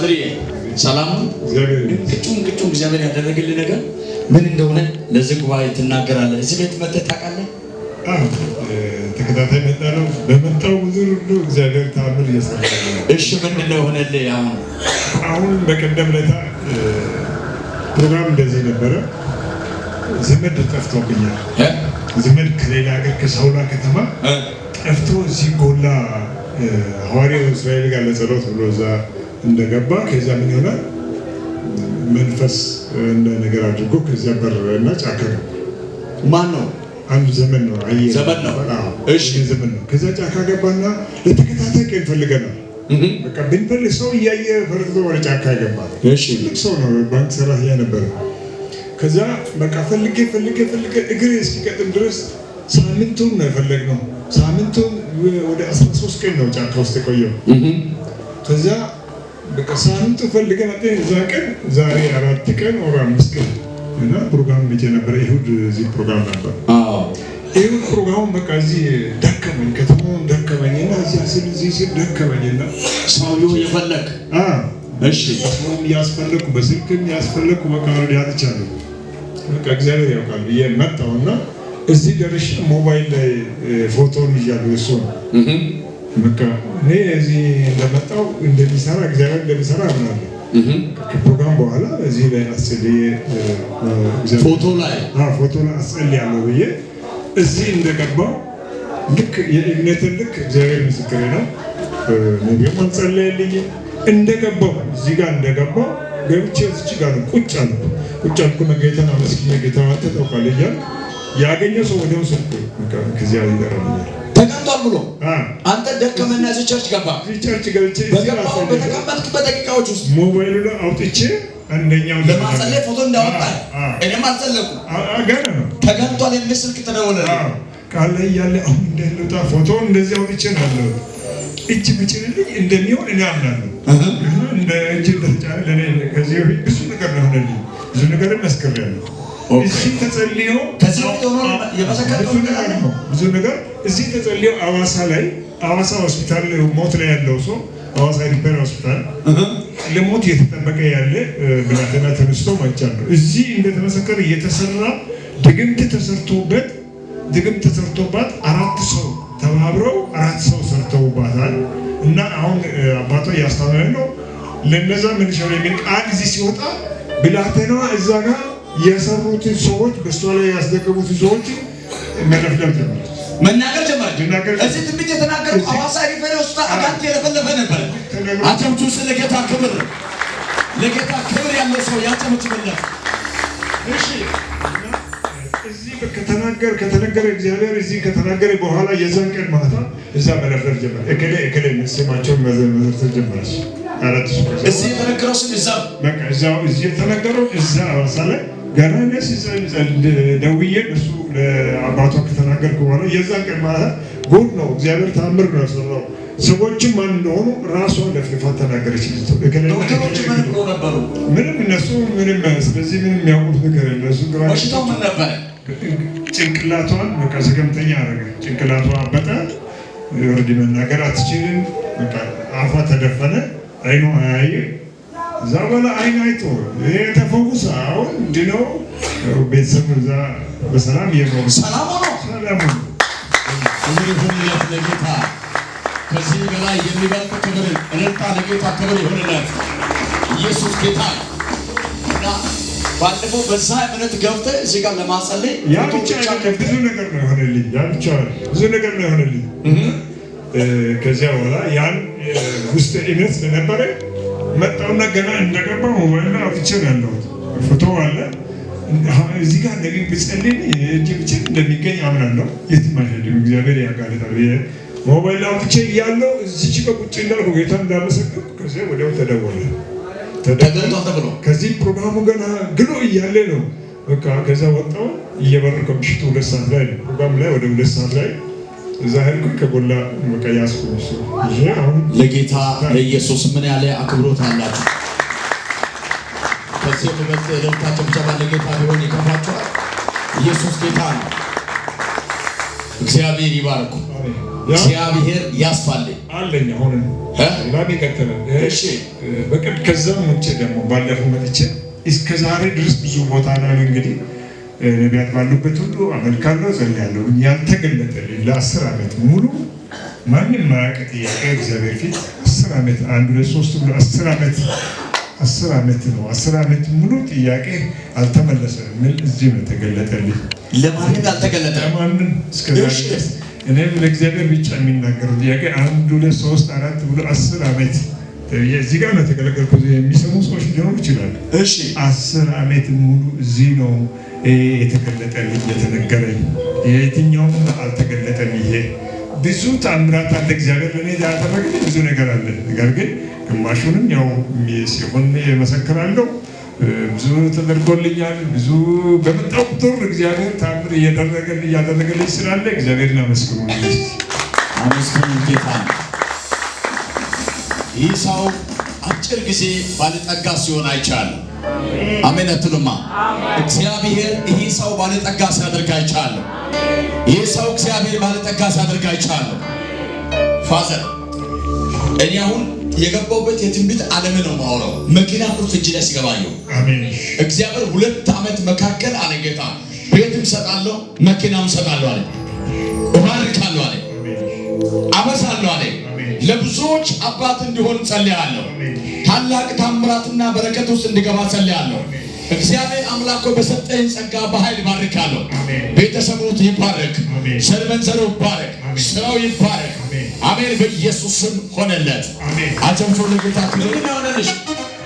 ፓድሪ ሰላም እንቅጩ እግዚአብሔር ያደረገልህ ነገር ምን እንደሆነ ለዚህ ጉባኤ ትናገራለህ። እዚህ ቤት መጥተህ ታውቃለህ? ተከታታይ መጣለው በመጣው ብዙ እግዚአብሔር ታምር እየሰራ ነው። እሺ ምንድነው ሆነልህ? አሁን በቀደም ለታ ፕሮግራም እንደዚህ ነበረ። ዘመድ ጠፍቶብኛል። ዘመድ ከሌላ ሀገር ከሳውላ ከተማ ጠፍቶ እዚህ ጎላ ሐዋርያው እስራኤል ጋር ለጸሎት ብሎ እዛ እንደገባ ከዛ ምን ይሆናል መንፈስ እንደ ነገር አድርጎ ከዚያ በረና ጫካ ነው። ማን ነው? አንዱ ዘመን ነው። ዘመን ነው። እሺ ዘመን ነው። ከዛ ጫካ ገባና ለተከታታይ ቀን ፈልገናል። በቃ ብንፈልግ ሰው እያየ ፈርቶ ወደ ጫካ ይገባል። እሺ ትልቅ ሰው ነው። ባንክ ሰራተኛ ነበር። ከዛ በቃ ፈልጌ እግሬ እስኪቀጥም ድረስ ሳምንቱን ነው የፈለግነው። ሳምንቱን ወደ 13 ቀን ነው ጫካ ውስጥ የቆየው። ከዛ በቃ ሳምንቱ ፈልገን እዛ ቀን ዛሬ 4 ቀን ወር 5 ቀን እና ፕሮግራም መቼ ነበር? ይሁድ እዚህ ፕሮግራም ነበር። ይሁድ ፕሮግራሙ በቃ እዚህ ደከመኝ፣ ከተማውን ደከመኝና እዚህ ሲል ደከመኝና ሰውዬው የፈለግ እሺ ሰውም ያስፈልኩ በስልክም ያስፈልኩ በቃ ወደ ያጥቻለሁ። በቃ እግዚአብሔር ያውቃል ብዬ መጣሁና እዚህ ደርሼ ሞባይል ላይ ፎቶን ይዣለሁ። እሱ በቃ እኔ እዚህ እንደመጣሁ እንደሚሰራ እግዚአብሔር እንደሚሰራ አምናለሁ። ከፕሮግራም በኋላ እዚህ ላይ አስጸልዬ ፎቶ ላይ አስጸልያለሁ ብዬ እዚህ እንደገባሁ ልክ የእምነትን ልክ እግዚአብሔር ምስክሬ ነው። ነቢዩም አልጸለየልኝ እንደገባሁ እዚህ ጋር እንደገባሁ ገብቼ እዚህ ጋር ቁጭ አልኩ። ጌታን አመስግኜ ጌታ አንተ ታውቃለህ እያልኩ ያገኘው ሰው ወዲያው ስልኩ ከዚያ ይደረኛል ተቀምጧል ብሎ አንተ ደከመና እዚህ ቸርች ገባ። እዚህ ቸርች ገብቼ በተቀመጥክበት ደቂቃዎች ውስጥ ሞባይሉን አውጥቼ አንደኛው ለማጸለይ ፎቶ እንዳወጣ እኔም አልጸለይኩም። ገና ነው ተቀምጧል የሚል ስልክ ተደወለልኝ። ቃል ላይ ያለ አሁን እንደለውጣ ፎቶ እንደዚህ አውጥቼ ነው ያለው። እጅ ብጭንልኝ እንደሚሆን እኔ አምናለሁ። እንደ እጅ እንደተጫነ ለኔ ከዚህ በፊት ብዙ ነገር ነው ሆነልኝ። ብዙ ነገር መስክሬያለሁ። እዚህ ተጸልዮ ከዚህ ሆኖ የመሰከረው ብዙ ነገር እዚህ ተጸልዮ አዋሳ ሆስፒታል ሞት ላይ ያለው ሰው አዋሳ ሪፈር ሆስፒታል ለሞት እየተጠበቀ ያለ ብላቴና ተነስቶ መቻለሁ። እዚህ እንደተመሰከረ እየተሰራ ድግምት ተሰርቶባት 4 ሰው ተባብረው 4 ሰው ሰርተውባታል። እና አሁን አባቷ ያስተማረ ነው ለነዛ ምን ሸው የሚል ቃል እዚህ ሲወጣ ብላቴናዋ እዛ ጋር የሰሩት ሰዎች በስቷ ላይ ያስደገሙት ሰዎች መለፍለፍ ጀመረች፣ መናገር ጀመረች። እዚህ ትንቢት የተናገሩት አዋሳ ሪፈር ሆስፒታል አጋንንት የለፈለፈ ነበር። አጨብጭቡ ለጌታ ክብር፣ ለጌታ ክብር ያለው ሰው ያጨብጭብለት። እሺ እዚህ ከተነገረ እግዚአብሔር እዚህ ከተናገረ በኋላ የዛን ቀን ማታ እዛ መለፍለፍ ጀመረ። እከሌ ስማቸውን መዘርዘር ጀመረች። እዚህ የተነገረው ስም እዚህ የተነገረው እዛ አዋሳ ላይ ገና ነስ ደውዬ እሱ ለአባቷ ከተናገርኩ በኋላ የዛን ቀን ማለት ጎድ ነው። እግዚአብሔር ታምር ነው ያሰራው። ሰዎችም ማን እንደሆኑ ራሷ ለፍልፋ ተናገረች። ዶክተሮች ምን ነበሩ? ምንም እነሱ ምንም ስለዚህ ምንም የሚያውቁት ነገር እነሱ በሽታው ምን ነበር? ጭንቅላቷን በቃ ዘገምተኛ አደረገ። ጭንቅላቷ አበጠ። ወርድ መናገር አትችልም። በቃ አፏ ተደፈነ። አይኑ አያየ። እዛ በኋላ አይን አይቶ ተፈውሳ አሁን ድነው ቤተሰብ እዛ በሰላም እየኖሩ ሰላም ነው። ለጌታ ከዚህ በላይ የሚበልጥ ክብር እልልታ ለጌታ ክብር ይሁንለት። ኢየሱስ ጌታ እና ባለፈው በዛ እምነት ገብተህ እዚህ ጋር ለማጸለይ ያ ብቻ ብዙ ነገር ነው የሆነልኝ። ብዙ ነገር ነው የሆነልኝ። ከዚያ በኋላ ያን ውስጥ እምነት ስለነበረ መጣውና ገና እንደገባ ሞባይል አውጥቼ ነው ያለሁት። ፎቶ አለ እዚህ ጋር ነብይ ብጸልይ እጅ ብቻ እንደሚገኝ አምናለሁ። የትም አይሄድም፣ እግዚአብሔር ያጋልጣል። ሞባይል አውጥቼ እያለሁ እዚች ጋር ቁጭ እንዳልኩ ጌታ እንዳመሰግንኩ ከዚያ ወዲያው ተደወለ። ከዚህ ፕሮግራሙ ገና ግሎ እያለ ነው በቃ ከዛ ወጣው እየበረከ ምሽቱ 2 ሰዓት ላይ ነው ፕሮግራም ላይ ወደ 2 ሰዓት ላይ እዛ ሄድኩ። ከጎላ በቃ ያስኩኝ ይሄ አሁን ለጌታ ለኢየሱስ ምን ያለ አክብሮት አላችሁ? ከዚህ በመጣ ለምታቸው ብቻ ለጌታ ቢሆን ይከፋችኋል። ኢየሱስ ጌታ ነው። እግዚአብሔር ይባርኩ። እግዚአብሔር ያስፋልኝ አለኝ አሁንም ላም ይቀጥላል። እሺ በቅድ ከዛም ውጭ ደግሞ ባለፈው መጥቼ እስከ ዛሬ ድረስ ብዙ ቦታ ነው እንግዲህ ነቢያት ባሉበት ሁሉ አመልካለሁ ጸልያለሁ። ያልተገለጠልኝ ለ10 ዓመት ሙሉ ማንም ማያውቅ ጥያቄ እግዚአብሔር ፊት 10 ዓመት 1 2 3 ብሎ 10 ዓመት ነው 10 ዓመት ሙሉ ጥያቄ አልተመለሰም። ምን እዚህ ነው ተገለጠልኝ? ለማንም ያልተገለጠ ለማንም እስከ ዛሬ ድረስ እኔም ለእግዚአብሔር ብቻ የሚናገረው ጥያቄ 1 2 3 4 ብሎ 10 ዓመት እዚህ ጋር ነው ተገለገልኩት። የሚሰሙ ሰዎች ሊኖሩ ይችላሉ። እሺ 10 ዓመት ሙሉ እዚህ ነው የተገለጠልኝ የተነገረኝ። የትኛውም አልተገለጠም። ይሄ ብዙ ተአምራት አለ እግዚአብሔር ለኔ ያደረገልኝ ብዙ ነገር አለ። ነገር ግን ግማሹንም ያው ሲሆን መሰክራለሁ። ብዙ ተደርጎልኛል። ብዙ በመጣው ቁጥር እግዚአብሔር ተአምር እያደረገልኝ ስላለ እግዚአብሔርን አመስግኑ። አመስግኑ ጌታ። ይህ ሰው አጭር ጊዜ ባለጠጋ ሲሆን አይቻለሁ። አሜን አትሉማ? እግዚአብሔር ይህ ሰው ባለጠጋ ሲያደርግ አይቻለሁ። ይህ ሰው እግዚአብሔር ባለጠጋ ሲያደርግ አይቻለሁ። ፋዘር እኔ አሁን የገባውበት የትንቢት ዓለም ነው ማወራው። መኪና ቁልፍ እጅ ላይ ሲገባየው አሜን። እግዚአብሔር 2 ዓመት መካከል አለ ጌታ ቤትም ሰጣለሁ መኪናም ሰጣለሁ አለ። እባርካለሁ አለ። አበሳለሁ አለ። ለብዙዎች አባት እንዲሆን ጸልያለሁ። ታላቅ ታምራትና በረከት ውስጥ እንዲገባ ጸልያለሁ። እግዚአብሔር አምላክ በሰጠኝ ጸጋ በኃይል ባርካለሁ። ቤተሰቡት ይባረክ፣ ሰርመንዘሩ ይባረክ፣ ስራው ይባረክ። አሜን። በኢየሱስ ስም ሆነለት። አጨብጭቡ ለጌታ ክብር ይሁንልሽ።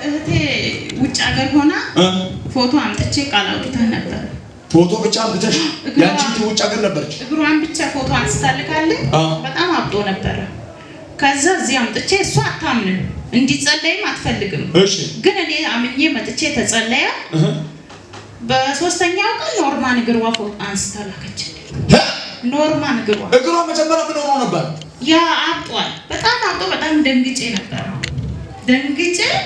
እህቴ ውጭ ሀገር ሆና ፎቶ አምጥቼ ቃል አውጥተህ ነበር። ፎቶ ብቻ አምጥተሽ ያንቺ ውጭ ሀገር ነበርች። እግሯን ብቻ ፎቶ አንስታልካለች። በጣም አብጦ ነበረ። ከዛ እዚህ አምጥቼ እሷ አታምንም እንዲጸለይም አትፈልግም። ግን እኔ አምኜ መጥቼ ተጸለየ። በ3ኛው ቀን ኖርማን እግሯ ፎቶ አንስታልካች። ኖርማን እግሯ መጀመሪያ ምን ሆኖ ነበር? ያ አብጧል። በጣም አብጦ በጣም ደንግጬ ነበር።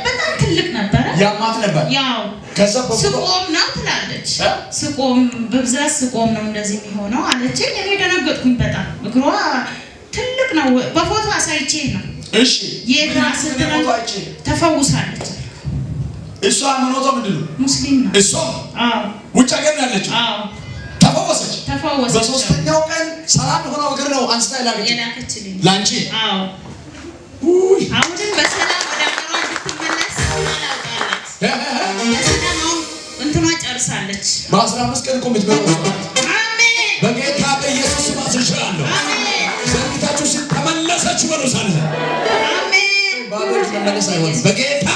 በጣም ትልቅ ነበር። ያማት ነበር። ያው ስቆም ነው ትላለች። ስቆም በብዛት ስቆም ነው እንደዚህ የሚሆነው አለችኝ። እኔ ደነገጥኩኝ በጣም። እግሯ ትልቅ ነው። በፎቶ አሳይቼ ነው። እሺ የግራ ስትነው ተፈውሳለች። እሷ ሃይማኖቷ ምንድነው? ሙስሊም ነው። እሷ ውጭ ሀገር ያለችው ተፈወሰች። በ3ኛው ቀን ሰላም ሆና ወገር ነው አንስታ የላከችልኝ ላንቺ። አሁንም በሰላም ወደ አገሯ እንድትመለስ አላውቃለች። በሰላም አሁን እንትኗ ጨርሳለች። በ15 ቀን ኮሚትመንት ወስዳለች። አሜን። በጌታ በኢየሱስ ስም አዝሻለሁ። አሜን። ዘንግታችሁ ተመለሰች በሉሳለ። አሜን። ባዶች ተመለሰ አይሆን በጌታ